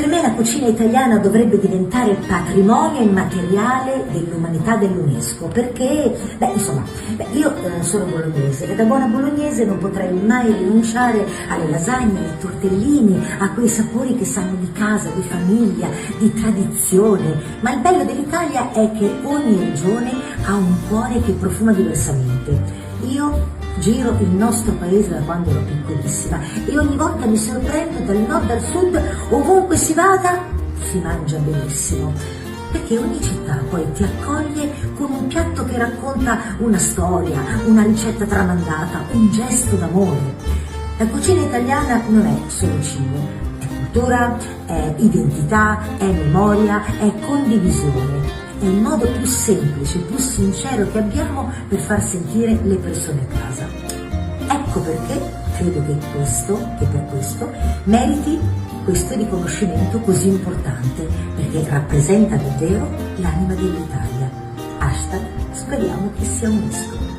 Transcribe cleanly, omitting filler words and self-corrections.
Per me la cucina italiana dovrebbe diventare patrimonio immateriale dell'umanità dell'UNESCO, perché, io sono bolognese e da buona bolognese non potrei mai rinunciare alle lasagne, ai tortellini, a quei sapori che sanno di casa, di famiglia, di tradizione. Ma il bello dell'Italia è che ogni regione ha un cuore che profuma diversamente. Io giro il nostro paese da quando ero piccolissima e ogni volta mi sorprendo dal nord al sud, ovunque si vada si mangia benissimo, perché ogni città poi ti accoglie con un piatto che racconta una storia, una ricetta tramandata, un gesto d'amore. La cucina italiana non è solo cibo, è cultura, è identità, è memoria, è condivisione. È il modo più semplice, più sincero che abbiamo per far sentire le persone a casa. Ecco perché credo che per questo meriti questo riconoscimento così importante, perché rappresenta davvero l'anima dell'Italia. #speriamo che sia UNESCO.